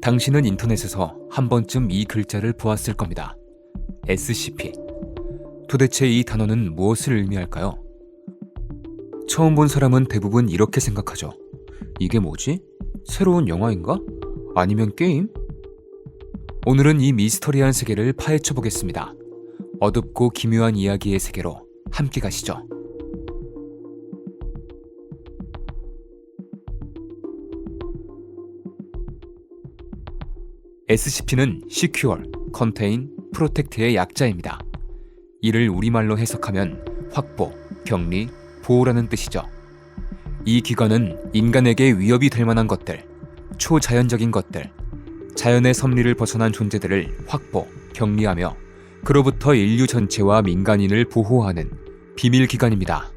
당신은 인터넷에서 한 번쯤 이 글자를 보았을 겁니다. SCP. 도대체 이 단어는 무엇을 의미할까요? 처음 본 사람은 대부분 이렇게 생각하죠. 이게 뭐지? 새로운 영화인가? 아니면 게임? 오늘은 이 미스터리한 세계를 파헤쳐 보겠습니다. 어둡고 기묘한 이야기의 세계로 함께 가시죠. SCP는 Secure, Contain, Protect의 약자입니다. 이를 우리말로 해석하면 확보, 격리, 보호라는 뜻이죠. 이 기관은 인간에게 위협이 될 만한 것들, 초자연적인 것들, 자연의 섭리를 벗어난 존재들을 확보, 격리하며 그로부터 인류 전체와 민간인을 보호하는 비밀기관입니다.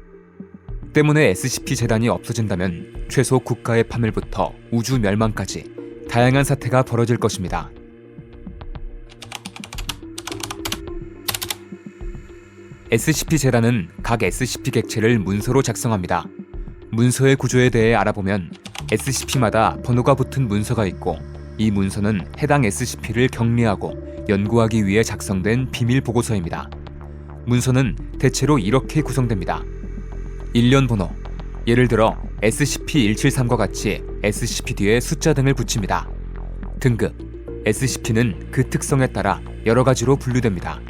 때문에 SCP 재단이 없어진다면 최소 국가의 파멸부터 우주 멸망까지 다양한 사태가 벌어질 것입니다. SCP 재단은 각 SCP 객체를 문서로 작성합니다. 문서의 구조에 대해 알아보면 SCP마다 번호가 붙은 문서가 있고, 이 문서는 해당 SCP를 격리하고 연구하기 위해 작성된 비밀 보고서입니다. 문서는 대체로 이렇게 구성됩니다. 일련 번호, 예를 들어 SCP-173과 같이 SCP 뒤에 숫자 등을 붙입니다. 등급, SCP는 그 특성에 따라 여러 가지로 분류됩니다.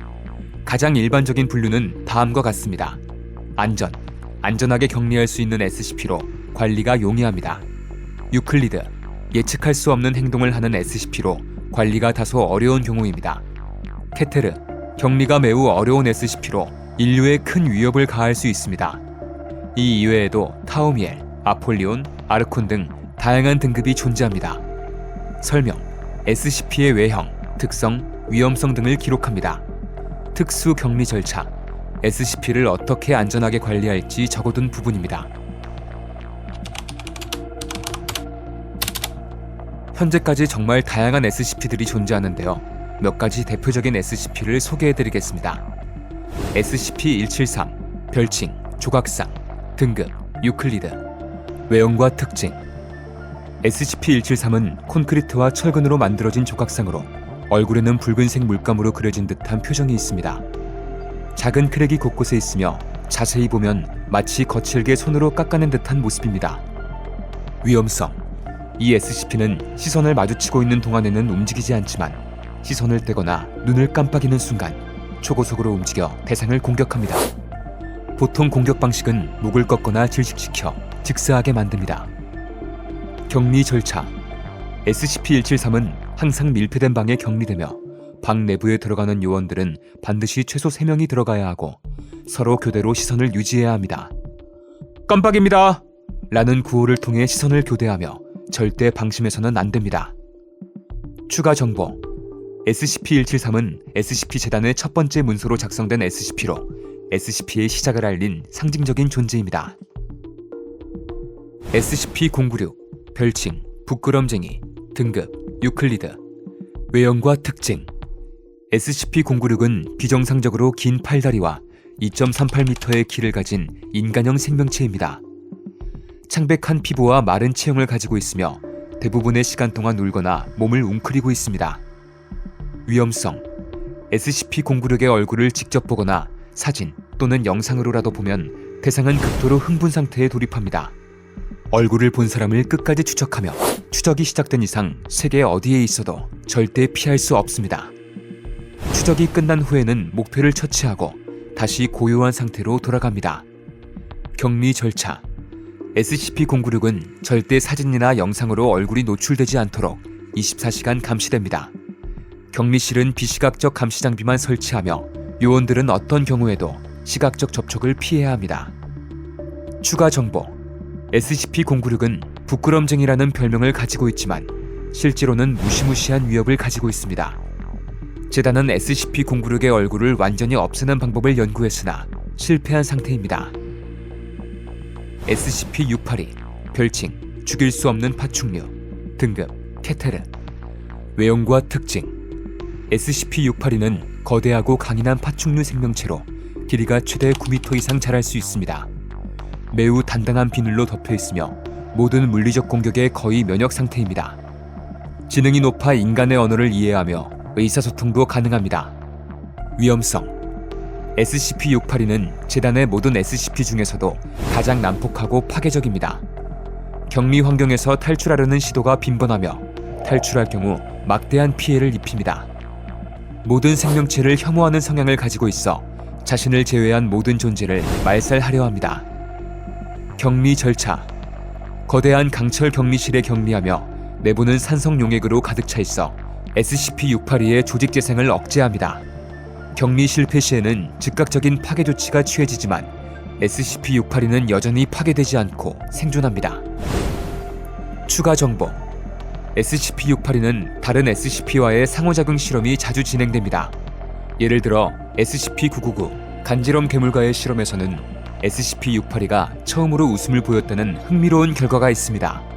가장 일반적인 분류는 다음과 같습니다. 안전하게 격리할 수 있는 SCP로 관리가 용이합니다. 유클리드, 예측할 수 없는 행동을 하는 SCP로 관리가 다소 어려운 경우입니다. 케테르, 격리가 매우 어려운 SCP로 인류에 큰 위협을 가할 수 있습니다. 이 이외에도 타우미엘, 아폴리온, 아르콘 등 다양한 등급이 존재합니다. 설명, SCP의 외형, 특성, 위험성 등을 기록합니다. 특수 격리 절차, SCP를 어떻게 안전하게 관리할지 적어둔 부분입니다. 현재까지 정말 다양한 SCP들이 존재하는데요. 몇 가지 대표적인 SCP를 소개해드리겠습니다. SCP-173, 별칭, 조각상, 등급, 유클리드, 외형과 특징. SCP-173은 콘크리트와 철근으로 만들어진 조각상으로 얼굴에는 붉은색 물감으로 그려진 듯한 표정이 있습니다. 작은 크랙이 곳곳에 있으며 자세히 보면 마치 거칠게 손으로 깎아낸 듯한 모습입니다. 위험성. 이 SCP는 시선을 마주치고 있는 동안에는 움직이지 않지만 시선을 떼거나 눈을 깜빡이는 순간 초고속으로 움직여 대상을 공격합니다. 보통 공격 방식은 목을 꺾거나 질식시켜 즉사하게 만듭니다. 격리 절차. SCP-173은 항상 밀폐된 방에 격리되며 방 내부에 들어가는 요원들은 반드시 최소 3명이 들어가야 하고 서로 교대로 시선을 유지해야 합니다. 깜빡입니다! 라는 구호를 통해 시선을 교대하며 절대 방심해서는 안 됩니다. 추가 정보. SCP-173은 SCP 재단의 첫 번째 문서로 작성된 SCP로 SCP의 시작을 알린 상징적인 존재입니다. SCP-096, 별칭, 부끄럼쟁이, 등급, 유클리드, 외형과 특징. SCP-096은 비정상적으로 긴 팔다리와 2.38m의 키를 가진 인간형 생명체입니다. 창백한 피부와 마른 체형을 가지고 있으며 대부분의 시간 동안 울거나 몸을 웅크리고 있습니다. 위험성. SCP-096의 얼굴을 직접 보거나 사진 또는 영상으로라도 보면 대상은 극도로 흥분 상태에 돌입합니다. 얼굴을 본 사람을 끝까지 추적하며 추적이 시작된 이상 세계 어디에 있어도 절대 피할 수 없습니다. 추적이 끝난 후에는 목표를 처치하고 다시 고요한 상태로 돌아갑니다. 격리 절차. SCP-096은 절대 사진이나 영상으로 얼굴이 노출되지 않도록 24시간 감시됩니다. 격리실은 비시각적 감시 장비만 설치하며 요원들은 어떤 경우에도 시각적 접촉을 피해야 합니다. 추가 정보. SCP-096은 부끄럼쟁이라는 별명을 가지고 있지만 실제로는 무시무시한 위협을 가지고 있습니다. 재단은 SCP-096의 얼굴을 완전히 없애는 방법을 연구했으나 실패한 상태입니다. SCP-682, 별칭, 죽일 수 없는 파충류, 등급, 케테르, 외형과 특징. SCP-682는 거대하고 강인한 파충류 생명체로 길이가 최대 9m 이상 자랄 수 있습니다. 매우 단단한 비늘로 덮여 있으며 모든 물리적 공격에 거의 면역 상태입니다. 지능이 높아 인간의 언어를 이해하며 의사소통도 가능합니다. 위험성. SCP-682는 재단의 모든 SCP 중에서도 가장 난폭하고 파괴적입니다. 격리 환경에서 탈출하려는 시도가 빈번하며 탈출할 경우 막대한 피해를 입힙니다. 모든 생명체를 혐오하는 성향을 가지고 있어 자신을 제외한 모든 존재를 말살하려 합니다. 격리 절차. 거대한 강철 격리실에 격리하며 내부는 산성 용액으로 가득 차 있어 SCP-682의 조직 재생을 억제합니다. 격리 실패 시에는 즉각적인 파괴 조치가 취해지지만 SCP-682는 여전히 파괴되지 않고 생존합니다. 추가 정보. SCP-682는 다른 SCP와의 상호작용 실험이 자주 진행됩니다. 예를 들어 SCP-999 간지럼 괴물과의 실험에서는 SCP-682가 처음으로 웃음을 보였다는 흥미로운 결과가 있습니다.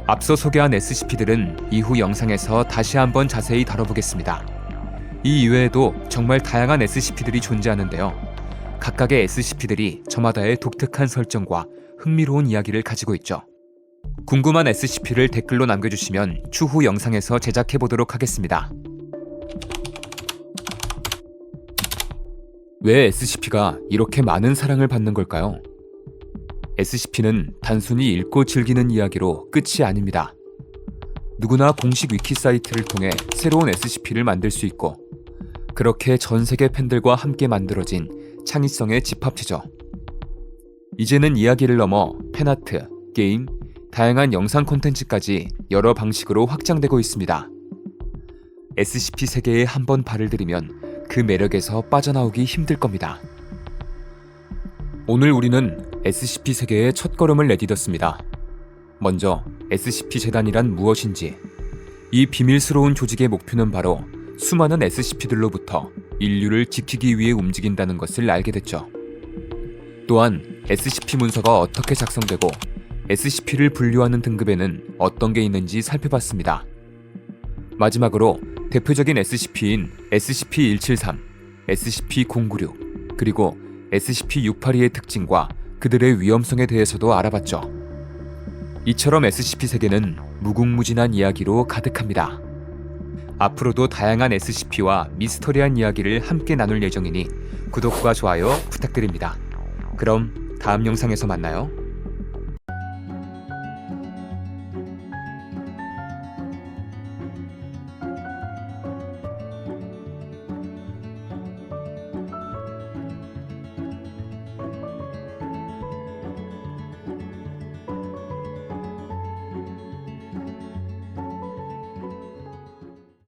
앞서 소개한 SCP들은 이후 영상에서 다시 한번 자세히 다뤄보겠습니다. 이 이외에도 정말 다양한 SCP들이 존재하는데요. 각각의 SCP들이 저마다의 독특한 설정과 흥미로운 이야기를 가지고 있죠. 궁금한 SCP를 댓글로 남겨주시면 추후 영상에서 제작해보도록 하겠습니다. 왜 SCP가 이렇게 많은 사랑을 받는 걸까요? SCP는 단순히 읽고 즐기는 이야기로 끝이 아닙니다. 누구나 공식 위키 사이트를 통해 새로운 SCP를 만들 수 있고, 그렇게 전 세계 팬들과 함께 만들어진 창의성의 집합체죠. 이제는 이야기를 넘어 팬아트, 게임, 다양한 영상 콘텐츠까지 여러 방식으로 확장되고 있습니다. SCP 세계에 한번 발을 들이면 그 매력에서 빠져나오기 힘들 겁니다. 오늘 우리는 SCP 세계의 첫걸음을 내디뎠습니다. 먼저 SCP 재단이란 무엇인지, 이 비밀스러운 조직의 목표는 바로 수많은 SCP들로부터 인류를 지키기 위해 움직인다는 것을 알게 됐죠. 또한 SCP 문서가 어떻게 작성되고 SCP를 분류하는 등급에는 어떤 게 있는지 살펴봤습니다. 마지막으로 대표적인 SCP인 SCP-173, SCP-096, 그리고 SCP-682의 특징과 그들의 위험성에 대해서도 알아봤죠. 이처럼 SCP 세계는 무궁무진한 이야기로 가득합니다. 앞으로도 다양한 SCP와 미스터리한 이야기를 함께 나눌 예정이니 구독과 좋아요 부탁드립니다. 그럼 다음 영상에서 만나요.